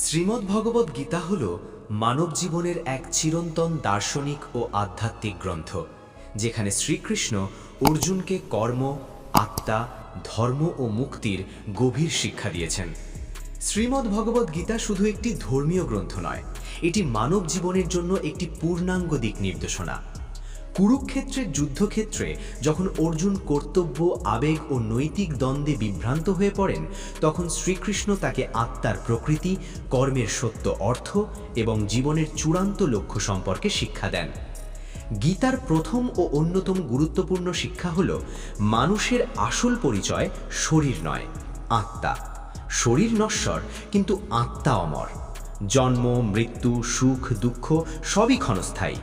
শ্রীমদ্ভগবদ্ গীতা হল মানব জীবনের এক চিরন্তন দার্শনিক ও আধ্যাত্মিক গ্রন্থ, যেখানে শ্রীকৃষ্ণ অর্জুনকে কর্ম, আত্মা, ধর্ম ও মুক্তির গভীর শিক্ষা দিয়েছেন। শ্রীমদ্ভগবদ্ গীতা শুধু একটি ধর্মীয় গ্রন্থ নয়, এটি মানব জীবনের জন্য একটি পূর্ণাঙ্গ দিক নির্দেশনা। কুরুক্ষেত্রের যুদ্ধক্ষেত্রে যখন অর্জুন কর্তব্য, আবেগ ও নৈতিক দ্বন্দ্বে বিভ্রান্ত হয়ে পড়েন, তখন শ্রীকৃষ্ণ তাকে আত্মার প্রকৃতি, কর্মের সত্য অর্থ এবং জীবনের চূড়ান্ত লক্ষ্য সম্পর্কে শিক্ষা দেন। গীতার প্রথম ও অন্যতম গুরুত্বপূর্ণ শিক্ষা হল মানুষের আসল পরিচয় শরীর নয়, আত্মা। শরীর নশ্বর, কিন্তু আত্মা অমর। জন্ম, মৃত্যু, সুখ, দুঃখ সবই ক্ষণস্থায়ী,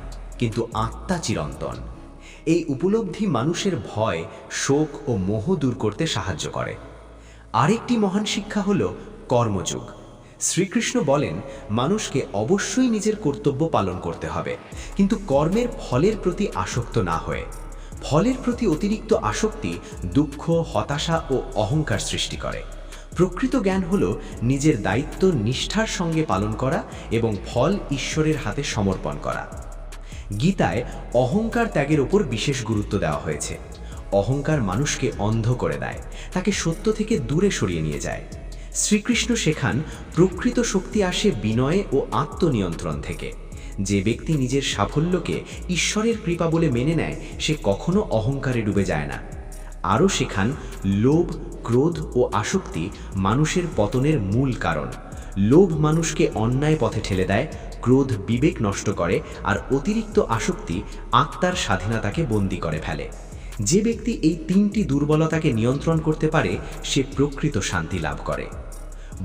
কিন্তু আত্মা চিরন্তন। এই উপলব্ধি মানুষের ভয়, শোক ও মোহ দূর করতে সাহায্য করে। আরেকটি মহান শিক্ষা হল কর্মযোগ। শ্রীকৃষ্ণ বলেন, মানুষকে অবশ্যই নিজের কর্তব্য পালন করতে হবে, কিন্তু কর্মের ফলের প্রতি আসক্ত না হয়ে। ফলের প্রতি অতিরিক্ত আসক্তি দুঃখ, হতাশা ও অহংকার সৃষ্টি করে। প্রকৃত জ্ঞান হল নিজের দায়িত্ব নিষ্ঠার সঙ্গে পালন করা এবং ফল ঈশ্বরের হাতে সমর্পণ করা। গীতায় অহংকার ত্যাগের ওপর বিশেষ গুরুত্ব দেওয়া হয়েছে। অহংকার মানুষকে অন্ধ করে দেয়, তাকে সত্য থেকে দূরে সরিয়ে নিয়ে যায়। শ্রীকৃষ্ণ শেখান, প্রকৃত শক্তি আসে বিনয় ও আত্মনিয়ন্ত্রণ থেকে। যে ব্যক্তি নিজের সাফল্যকে ঈশ্বরের কৃপা বলে মেনে নেয়, সে কখনো অহংকারে ডুবে যায় না। আরও শেখান, লোভ, ক্রোধ ও আসক্তি মানুষের পতনের মূল কারণ। লোভ মানুষকে অন্যায় পথে ঠেলে দেয়, ক্রোধ বিবেক নষ্ট করে, আর অতিরিক্ত আসক্তি আত্মার স্বাধীনতাকে বন্দী করে ফেলে। যে ব্যক্তি এই তিনটি দুর্বলতাকে নিয়ন্ত্রণ করতে পারে, সে প্রকৃত শান্তি লাভ করে।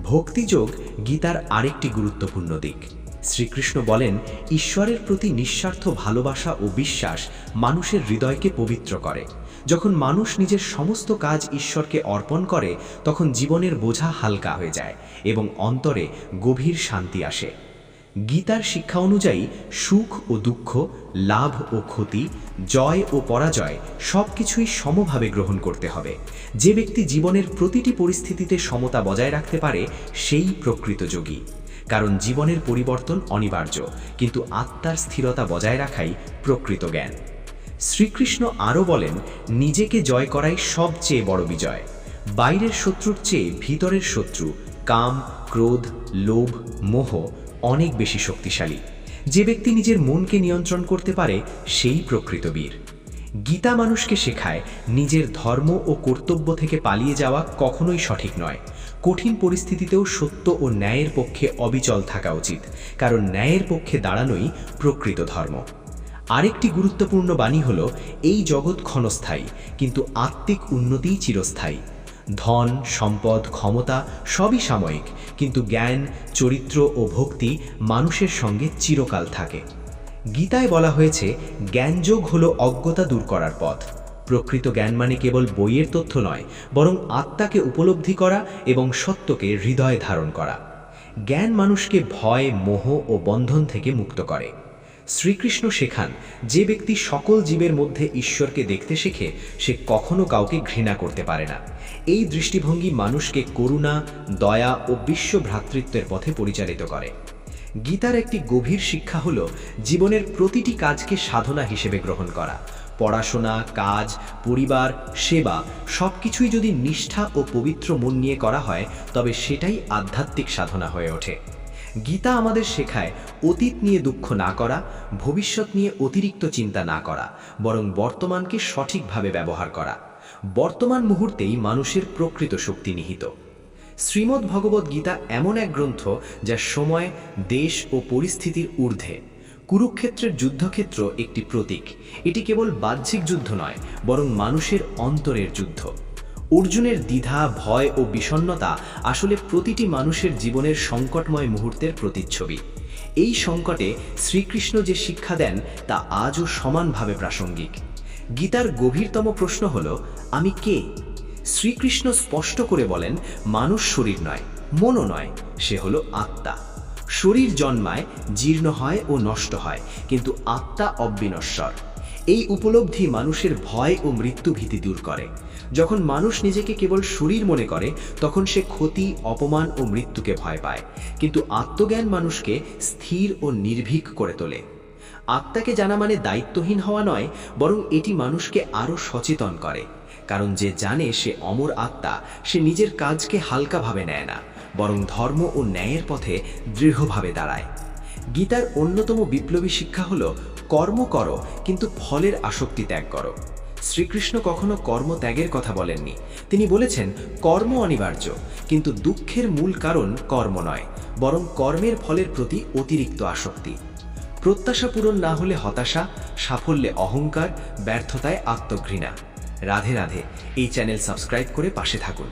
ভক্তিযোগ গীতার আরেকটি গুরুত্বপূর্ণ দিক। শ্রীকৃষ্ণ বলেন, ঈশ্বরের প্রতি নিঃস্বার্থ ভালোবাসা ও বিশ্বাস মানুষের হৃদয়কে পবিত্র করে। যখন মানুষ নিজের সমস্ত কাজ ঈশ্বরকে অর্পণ করে, তখন জীবনের বোঝা হালকা হয়ে যায় এবং অন্তরে গভীর শান্তি আসে। গীতার শিক্ষা অনুযায়ী সুখ ও দুঃখ, লাভ ও ক্ষতি, জয় ও পরাজয় সবকিছুই সমভাবে গ্রহণ করতে হবে। যে ব্যক্তি জীবনের প্রতিটি পরিস্থিতিতে সমতা বজায় রাখতে পারে, সেই প্রকৃত যোগী। কারণ জীবনের পরিবর্তন অনিবার্য, কিন্তু আত্মার স্থিরতা বজায় রাখাই প্রকৃত জ্ঞান। শ্রীকৃষ্ণ আরও বলেন, নিজেকে জয় করাই সবচেয়ে বড় বিজয়। বাইরের শত্রুর চেয়ে ভিতরের শত্রু কাম, ক্রোধ, লোভ, মোহ অনেক বেশি শক্তিশালী। যে ব্যক্তি নিজের মনকে নিয়ন্ত্রণ করতে পারে, সেই প্রকৃত বীর। গীতা মানুষকে শেখায়, নিজের ধর্ম ও কর্তব্য থেকে পালিয়ে যাওয়া কখনোই সঠিক নয়। কঠিন পরিস্থিতিতেও সত্য ও ন্যায়ের পক্ষে অবিচল থাকা উচিত, কারণ ন্যায়ের পক্ষে দাঁড়ানোই প্রকৃত ধর্ম। আরেকটি গুরুত্বপূর্ণ বাণী হল, এই জগৎ ক্ষণস্থায়ী, কিন্তু আত্মিক উন্নতিই চিরস্থায়ী। ধন, সম্পদ, ক্ষমতা সবই সাময়িক, কিন্তু জ্ঞান, চরিত্র ও ভক্তি মানুষের সঙ্গে চিরকাল থাকে। গীতায় বলা হয়েছে, জ্ঞানযোগ হল অজ্ঞতা দূর করার পথ। প্রকৃত জ্ঞান মানে কেবল বইয়ের তথ্য নয়, বরং আত্মাকে উপলব্ধি করা এবং সত্যকে হৃদয়ে ধারণ করা। জ্ঞান মানুষকে ভয়, মোহ ও বন্ধন থেকে মুক্ত করে। শ্রীকৃষ্ণ শেখান, যে ব্যক্তি সকল জীবের মধ্যে ঈশ্বরকে দেখতে শেখে, সে কখনো কাউকে ঘৃণা করতে পারে না। এই দৃষ্টিভঙ্গি মানুষকে করুণা, দয়া ও বিশ্ব ভ্রাতৃত্বের পথে পরিচালিত করে। গীতার একটি গভীর শিক্ষা হল, জীবনের প্রতিটি কাজকে সাধনা হিসেবে গ্রহণ করা। পড়াশোনা, কাজ, পরিবার, সেবা সবকিছুই যদি নিষ্ঠা ও পবিত্র মন নিয়ে করা হয়, তবে সেটাই আধ্যাত্মিক সাধনা হয়ে ওঠে। গীতা আমাদের শেখায়, অতীত নিয়ে দুঃখ না করা, ভবিষ্যৎ নিয়ে অতিরিক্ত চিন্তা না করা, বরং বর্তমানকে সঠিকভাবে ব্যবহার করা। বর্তমান মুহূর্তেই মানুষের প্রকৃত শক্তি নিহিত। শ্রীমদ্ভগবদ্ গীতা এমন এক গ্রন্থ, যা সময়, দেশ ও পরিস্থিতির ঊর্ধ্বে। কুরুক্ষেত্রের যুদ্ধক্ষেত্র একটি প্রতীক। এটি কেবল বাহ্যিক যুদ্ধ নয়, বরং মানুষের অন্তরের যুদ্ধ। অর্জুনের দ্বিধা, ভয় ও বিষণ্ণতা আসলে প্রতিটি মানুষের জীবনের সংকটময় মুহূর্তের প্রতিচ্ছবি। এই সংকটে শ্রীকৃষ্ণ যে শিক্ষা দেন, তা আজও সমানভাবে প্রাসঙ্গিক। গীতার গভীরতম প্রশ্ন হল, আমি কে? শ্রীকৃষ্ণ স্পষ্ট করে বলেন, মানুষ শরীর নয়, মনও নয়, সে হলো আত্মা। শরীর জন্মায়, জীর্ণ হয় ও নষ্ট হয়, কিন্তু আত্মা অবিনশ্বর। এই উপলব্ধি মানুষের ভয় ও মৃত্যু ভীতি দূর করে। যখন মানুষ নিজেকে কেবল শরীর মনে করে তখন সে ক্ষতি, অপমান ও মৃত্যুকে ভয় পায়, কিন্তু আত্মজ্ঞান মানুষকে স্থির ও নির্ভীক করে তোলে। আত্মাকে জানা মানে দায়িত্বহীন হওয়া নয়, বরং এটি মানুষকে আরও সচেতন করে। কারণ যে জানে সে অমর আত্মা, সে নিজের কাজকে হালকাভাবে নেয় না, বরং ধর্ম ও ন্যায়ের পথে দৃঢ়ভাবে দাঁড়ায়। গীতার অন্যতম বিপ্লবী শিক্ষা হল কর্ম করো, কিন্তু ফলের আসক্তি ত্যাগ করো। শ্রীকৃষ্ণ কখনো কর্ম ত্যাগের কথা বলেননি। তিনি বলেছেন কর্ম অনিবার্য, কিন্তু দুঃখের মূল কারণ কর্ম নয়, বরং কর্মের ফলের প্রতি অতিরিক্ত আসক্তি। প্রত্যাশা পূরণ না হলে হতাশা, সাফল্যে অহংকার, ব্যর্থতায় আত্মঘৃণা। রাধে রাধে। এই চ্যানেল সাবস্ক্রাইব করে পাশে থাকুন।